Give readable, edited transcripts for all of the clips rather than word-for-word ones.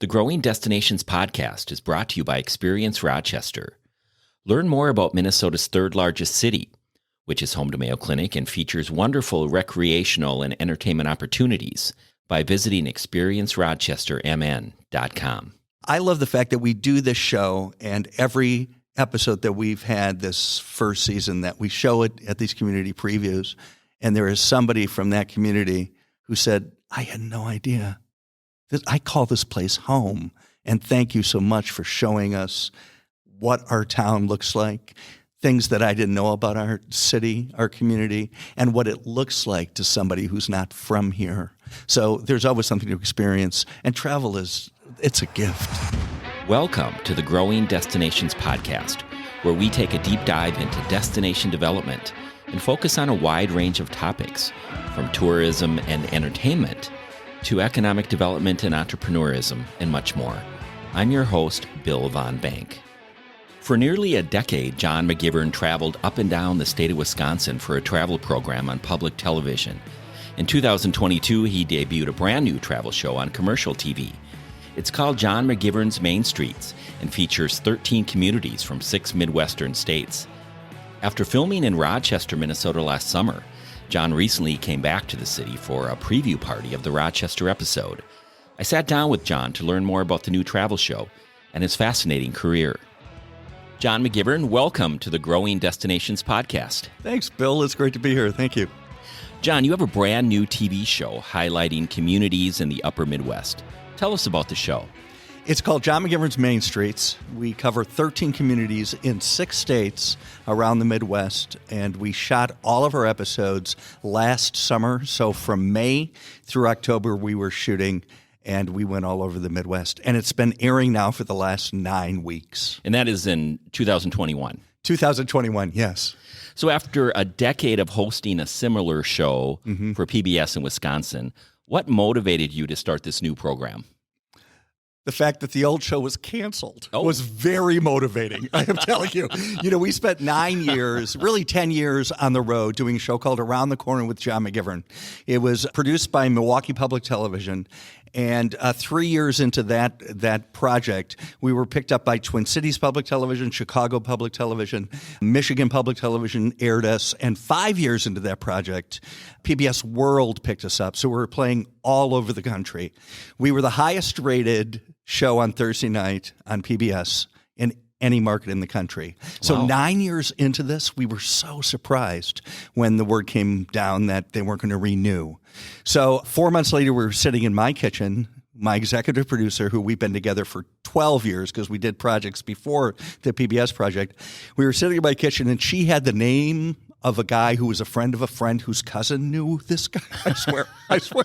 The Growing Destinations podcast is brought to you by Experience Rochester. Learn more about Minnesota's third largest city, which is home to Mayo Clinic and features wonderful recreational and entertainment opportunities by visiting experiencerochestermn.com. I love the fact that we do this show, and every episode that we've had this first season that we show it at these community previews, and there is somebody from that community who said, I had no idea. I call this place home, and thank you so much for showing us what our town looks like, things that I didn't know about our city, our community, and what it looks like to somebody who's not from here. So there's always something to experience, and travel it's a gift. Welcome to the Growing Destinations podcast, where we take a deep dive into destination development and focus on a wide range of topics, from tourism and entertainment to economic development and entrepreneurism, and much more. I'm your host, Bill Von Bank. For nearly a decade, John McGivern traveled up and down the state of Wisconsin for a travel program on public television. In 2022, he debuted a brand new travel show on commercial TV. It's called John McGivern's Main Streets and features 13 communities from 6 Midwestern states. After filming in Rochester, Minnesota last summer, John recently came back to the city for a preview party of the Rochester episode. I sat down with John to learn more about the new travel show and his fascinating career. John McGivern, welcome to the Growing Destinations podcast. Thanks, Bill. It's great to be here. Thank you. John, you have a brand new TV show highlighting communities in the upper Midwest. Tell us about the show. It's called John McGivern's Main Streets. We cover 13 communities in 6 states around the Midwest, and we shot all of our episodes last summer. So from May through October, we were shooting, and we went all over the Midwest. And it's been airing now for the last 9 weeks. And that is in 2021. 2021, yes. So after a decade of hosting a similar show for PBS in Wisconsin, what motivated you to start this new program? The fact that the old show was canceled was very motivating, I am telling you. We spent 9 years, really 10 years on the road doing a show called Around the Corner with John McGivern. It was produced by Milwaukee Public Television. And 3 years into that project, we were picked up by Twin Cities Public Television, Chicago Public Television, Michigan Public Television aired us. And 5 years into that project, PBS World picked us up. So we were playing all over the country. We were the highest rated show on Thursday night on PBS in any market in the country. So Wow. 9 years into this, we were so surprised when the word came down that they weren't going to renew. So 4 months later, we were sitting in my kitchen, my executive producer, who we've been together for 12 years because we did projects before the PBS project. We were sitting in my kitchen, and she had the name of a guy who was a friend of a friend whose cousin knew this guy. I swear.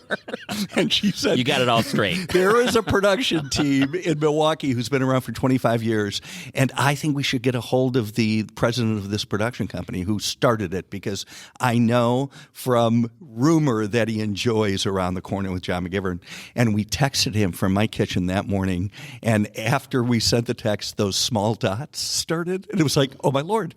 And she said, You got it all straight. there is a production team in Milwaukee who's been around for 25 years, and I think we should get a hold of the president of this production company who started it, because I know from rumor that he enjoys Around the Corner with John McGivern. And we texted him from my kitchen that morning, and after we sent the text, those small dots started, and it was like, oh my Lord,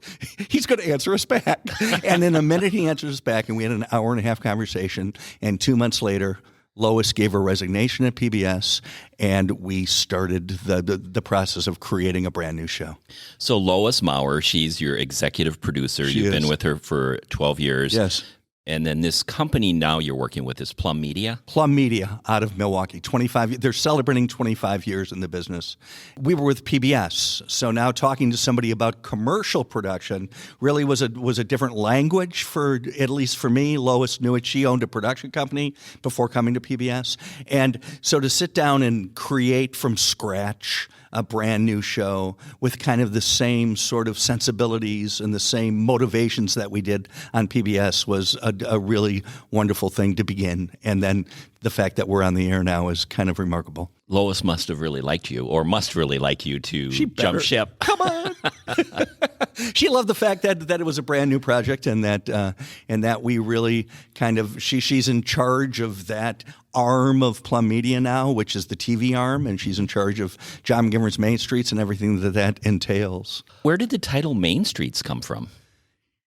he's going to answer us back. And in a minute, he answers us back, and we had an hour and a half conversation. And 2 months later, Lois gave her resignation at PBS, and we started the process of creating a brand new show. So Lois Maurer, she's your executive producer. You've been with her for 12 years. Yes. And then this company now you're working with is Plum Media? Plum Media out of Milwaukee. They're celebrating 25 years in the business. We were with PBS, so now talking to somebody about commercial production really was a different language for, at least for me. Lois knew it. She owned a production company before coming to PBS. And so to sit down and create from scratch a brand new show with kind of the same sort of sensibilities and the same motivations that we did on PBS was a really wonderful thing to begin. And then the fact that we're on the air now is kind of remarkable. Lois must have really liked you, or must really like you to jump ship. Come on. She loved the fact that it was a brand new project, and that we really kind of she's in charge of that arm of Plum Media now, which is the TV arm, and she's in charge of John McGivern's Main Streets and everything that entails. Where did the title Main Streets come from?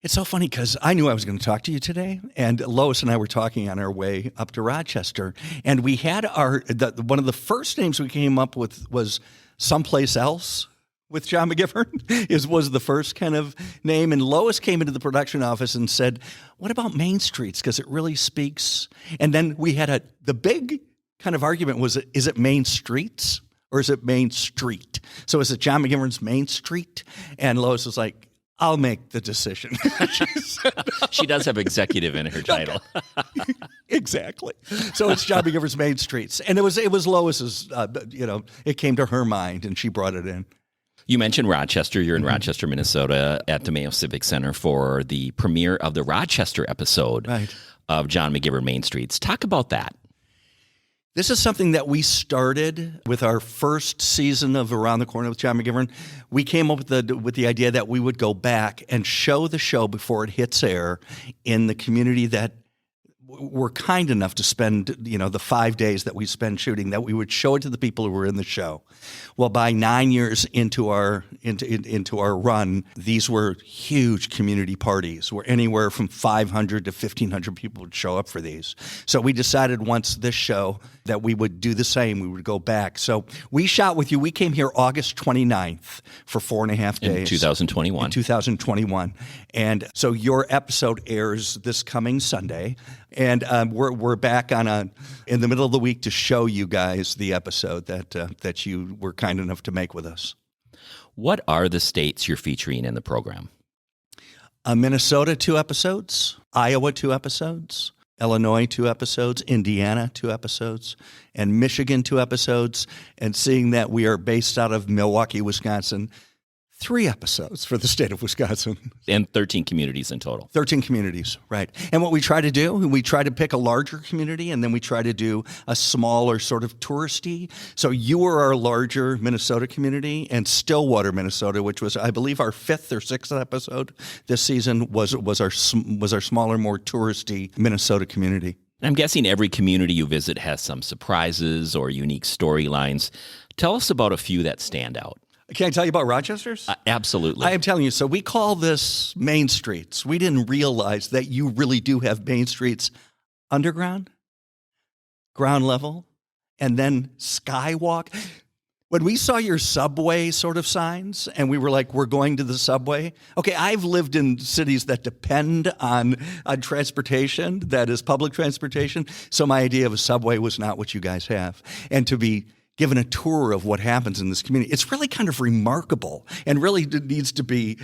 It's so funny because I knew I was going to talk to you today, and Lois and I were talking on our way up to Rochester, and we had one of the first names we came up with was Someplace Else with John McGivern was the first kind of name, and Lois came into the production office and said, "What about Main Streets? Because it really speaks." And then we had the big kind of argument was, is it Main Streets or is it Main Street? So is it John McGivern's Main Street? And Lois was like, I'll make the decision. She does have executive in her title. Exactly. So it's John McGivern's Main Streets. And it was Lois's, it came to her mind and she brought it in. You mentioned Rochester. You're in Rochester, Minnesota at the Mayo Civic Center for the premiere of the Rochester episode of John McGivern Main Streets. Talk about that. This is something that we started with our first season of Around the Corner with John McGivern. We came up with the idea that we would go back and show the show before it hits air in the community that we're kind enough to spend, the 5 days that we spend shooting, that we would show it to the people who were in the show. Well, by 9 years into our run, these were huge community parties where anywhere from 500 to 1,500 people would show up for these. So we decided once this show that we would do the same. We would go back. So we shot with you. We came here August 29th for 4.5 days. In 2021. In 2021. And so your episode airs this coming Sunday. And we're back in the middle of the week to show you guys the episode that you were kind enough to make with us. What are the states you're featuring in the program? Minnesota, 2 episodes. Iowa, 2 episodes. Illinois, 2 episodes. Indiana, 2 episodes. And Michigan, 2 episodes. And seeing that we are based out of Milwaukee, Wisconsin, 3 episodes for the state of Wisconsin. And 13 communities in total. 13 communities, right. And what we try to do, we try to pick a larger community, and then we try to do a smaller sort of touristy. So you were our larger Minnesota community, and Stillwater, Minnesota, which was, I believe, our 5th or 6th episode this season, was our smaller, more touristy Minnesota community. I'm guessing every community you visit has some surprises or unique storylines. Tell us about a few that stand out. Can I tell you about Rochester's? Absolutely. I am telling you. So we call this Main Streets. We didn't realize that you really do have Main Streets underground, ground level, and then skywalk. When we saw your subway sort of signs and we were like, we're going to the subway. Okay, I've lived in cities that depend on transportation, that is public transportation. So my idea of a subway was not what you guys have. And to be given a tour of what happens in this community, it's really kind of remarkable and really needs to be,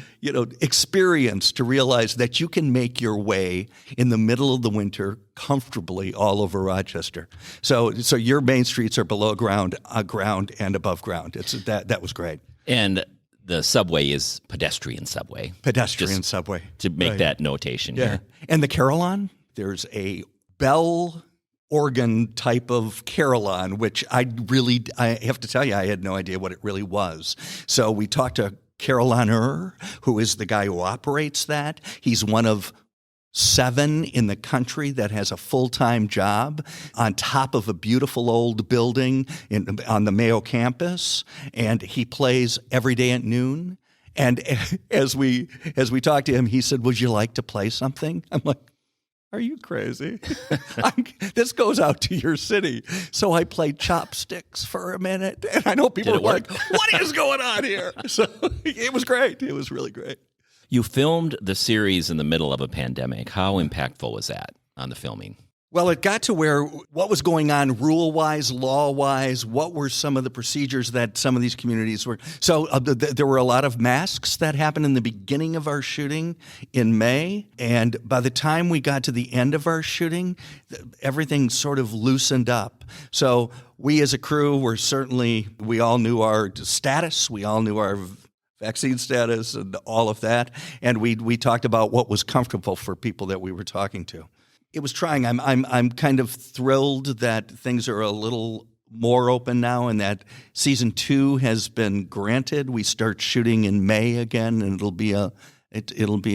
experienced to realize that you can make your way in the middle of the winter comfortably all over Rochester. So your main streets are below ground, and above ground. That was great. And the subway is pedestrian subway. Subway. To make that notation here. And the Carillon, there's a bell organ type of carillon, which I have to tell you, I had no idea what it really was. So we talked to Carillonneur, who is the guy who operates that. He's one of 7 in the country that has a full-time job on top of a beautiful old building on the Mayo campus, and he plays every day at noon. And as we talked to him, he said, "Would you like to play something?" I'm like, "Are you crazy? This goes out to your city." So I played chopsticks for a minute, and I know people were like, "What is going on here?" So it was great. It was really great. You filmed the series in the middle of a pandemic. How impactful was that on the filming? Well, it got to where what was going on rule-wise, law-wise, what were some of the procedures that some of these communities were. So there were a lot of masks that happened in the beginning of our shooting in May. And by the time we got to the end of our shooting, everything sort of loosened up. So we as a crew we all knew our status. We all knew our vaccine status and all of that. And we talked about what was comfortable for people that we were talking to. It was trying. I'm kind of thrilled that things are a little more open now, and that season 2 has been granted. We start shooting in May again, and it'll be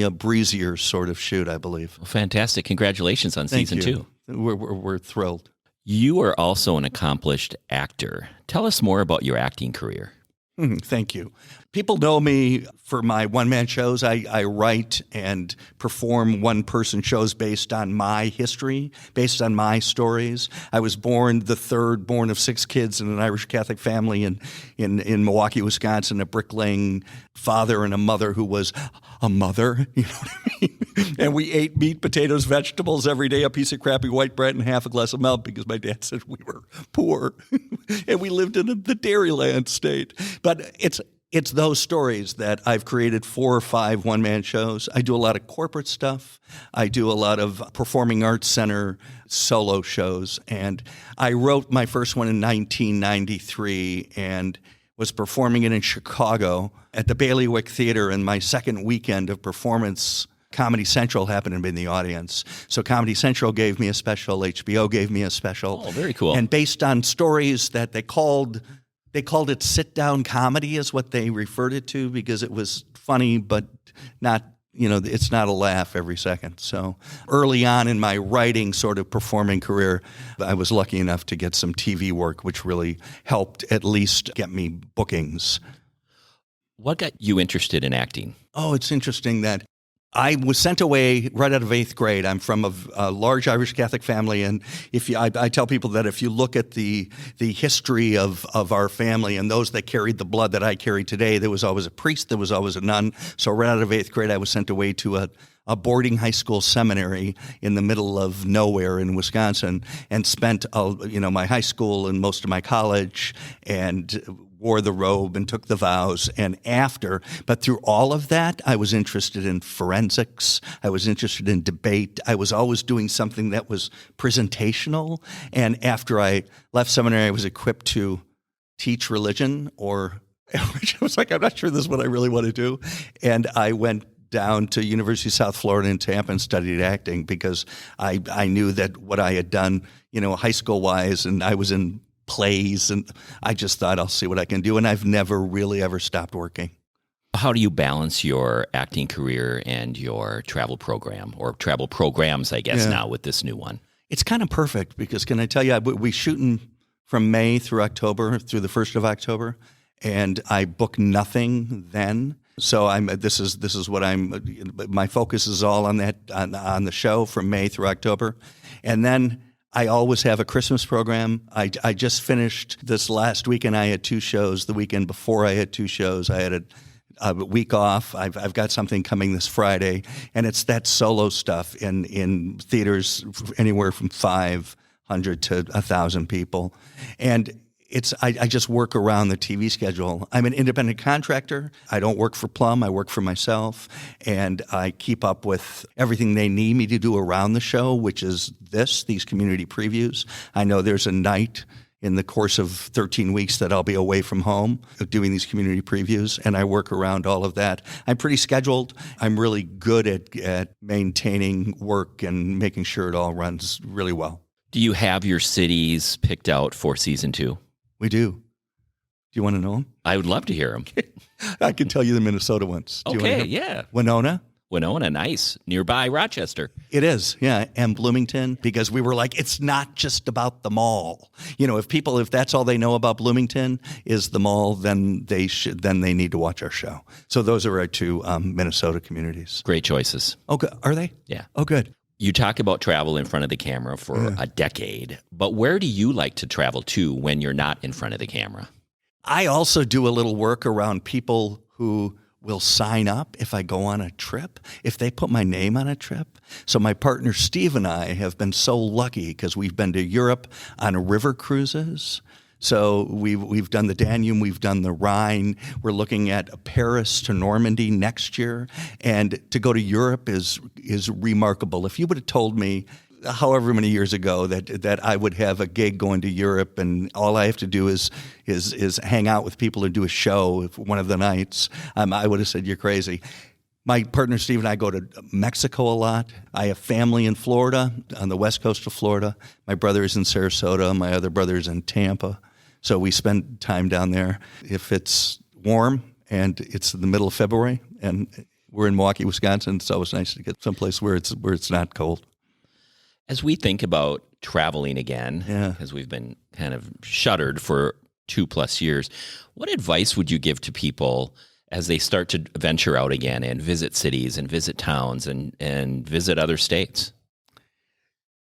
a breezier sort of shoot, I believe. Well, fantastic! Congratulations on season 2. We're thrilled. You are also an accomplished actor. Tell us more about your acting career. Thank you. People know me for my one-man shows. I write and perform one-person shows based on my history, based on my stories. I was the third born of 6 kids in an Irish Catholic family in Milwaukee, Wisconsin, a bricklaying father and a mother who was a mother, you know what I mean? And we ate meat, potatoes, vegetables every day, a piece of crappy white bread and half a glass of milk because my dad said we were poor. And we lived in the Dairyland state. But it's those stories that I've created 4 or 5 one-man shows. I do a lot of corporate stuff. I do a lot of Performing Arts Center solo shows. And I wrote my first one in 1993 and was performing it in Chicago at the Bailiwick Theater. And my second weekend of performance, Comedy Central happened to be in the audience. So Comedy Central gave me a special. HBO gave me a special. Oh, very cool. And based on stories that they called it sit-down comedy is what they referred it to because it was funny, but not, it's not a laugh every second. So early on in my writing sort of performing career, I was lucky enough to get some TV work, which really helped at least get me bookings. What got you interested in acting? Oh, it's interesting that I was sent away right out of 8th grade. I'm from a large Irish Catholic family, and I tell people that if you look at the history of our family and those that carried the blood that I carry today, there was always a priest, there was always a nun. So right out of 8th grade, I was sent away to a boarding high school seminary in the middle of nowhere in Wisconsin, and spent my high school and most of my college and wore the robe and took the vows but through all of that, I was interested in forensics. I was interested in debate. I was always doing something that was presentational. And after I left seminary, I was equipped to teach religion which I was like, I'm not sure this is what I really want to do. And I went down to University of South Florida in Tampa and studied acting because I knew that what I had done, high school-wise, and I was in plays, and I just thought I'll see what I can do, and I've never really ever stopped working. How do you balance your acting career and your travel program, or travel programs, I guess, now with this new one? It's kind of perfect because, can I tell you, we shooting from May through October, through the 1st of October, and I book nothing then. So this is what my focus is all on that, on the show from May through October. And then I always have a Christmas program. I just finished this last weekend. I had 2 shows. The weekend before I had 2 shows. I had a week off. I've got something coming this Friday, and it's that solo stuff in theaters anywhere from 500 to 1,000 people. And I just work around the TV schedule. I'm an independent contractor. I don't work for Plum. I work for myself, and I keep up with everything they need me to do around the show, which is these community previews. I know there's a night in the course of 13 weeks that I'll be away from home doing these community previews, and I work around all of that. I'm pretty scheduled. I'm really good at maintaining work and making sure it all runs really well. Do you have your cities picked out for season 2? We do. Do you want to know them? I would love to hear them. I can tell you the Minnesota ones. Okay, yeah. Winona, nice. Nearby Rochester. It is, yeah. And Bloomington, because we were like, it's not just about the mall. If that's all they know about Bloomington is the mall, then they need to watch our show. So those are our 2 Minnesota communities. Great choices. Okay, are they? Yeah. Oh, good. You talk about travel in front of the camera for a decade, but where do you like to travel to when you're not in front of the camera? I also do a little work around people who will sign up if I go on a trip, if they put my name on a trip. So my partner Steve and I have been so lucky because we've been to Europe on river cruises. So we've done the Danube, we've done the Rhine. We're looking at Paris to Normandy next year, and to go to Europe is remarkable. If you would have told me, however many years ago, that I would have a gig going to Europe, and all I have to do is hang out with people and do a show one of the nights, I would have said you're crazy. My partner Steve and I go to Mexico a lot. I have family in Florida, on the west coast of Florida. My brother is in Sarasota. My other brother is in Tampa. So we spend time down there. If it's warm and it's in the middle of February and we're in Milwaukee, Wisconsin, it's always nice to get someplace where it's not cold. As we think about traveling again, because we've been kind of shuttered for 2+ years. What advice would you give to people as they start to venture out again and visit cities and visit towns and visit other states?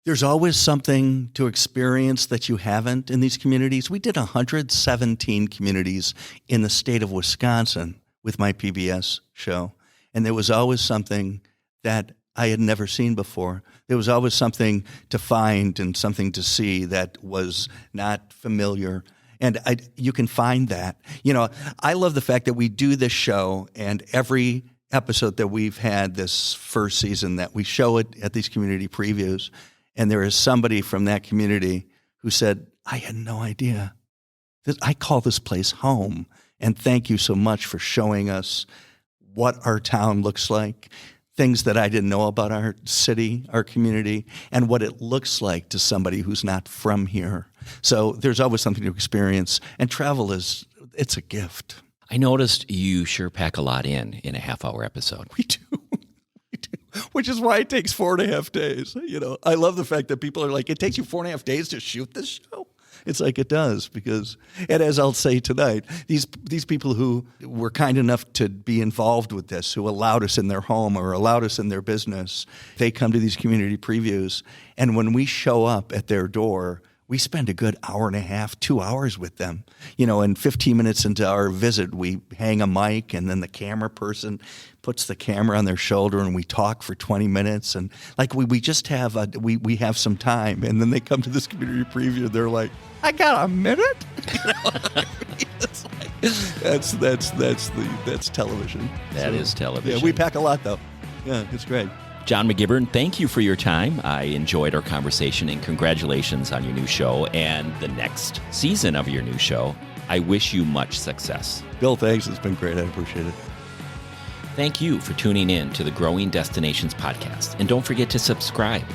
There's always something to experience that you haven't in these communities. We did 117 communities in the state of Wisconsin with my PBS show, and there was always something that I had never seen before. There was always something to find and something to see that was not familiar. And you can find that. I love the fact that we do this show, and every episode that we've had this first season that we show it at these community previews, and there is somebody from that community who said, I had no idea. I call this place home, and thank you so much for showing us what our town looks like, things that I didn't know about our city, our community, and what it looks like to somebody who's not from here. So there's always something to experience, and travel it's a gift. I noticed you sure pack a lot in a half-hour episode. We do. Which is why it takes 4.5 days. I love the fact that people are like, it takes you 4.5 days to shoot this show? It's like it does, because, and as I'll say tonight, these people who were kind enough to be involved with this, who allowed us in their home or allowed us in their business, they come to these community previews, and when we show up at their door, we spend a good hour and a half, 2 hours with them. And 15 minutes into our visit, we hang a mic, and then the camera person puts the camera on their shoulder, and we talk for 20 minutes. And like we just have we have some time, and then they come to this community preview. They're like, I got a minute. It's like, that's television. That is television. Yeah, we pack a lot though. Yeah, it's great. John McGivern, thank you for your time. I enjoyed our conversation, and congratulations on your new show and the next season of your new show. I wish you much success. Bill, thanks. It's been great. I appreciate it. Thank you for tuning in to the Growing Destinations podcast, and don't forget to subscribe.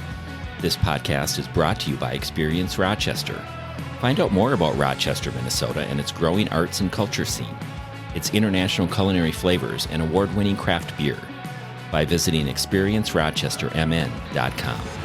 This podcast is brought to you by Experience Rochester. Find out more about Rochester, Minnesota, and its growing arts and culture scene, its international culinary flavors, and award-winning craft beer by visiting experiencerochestermn.com.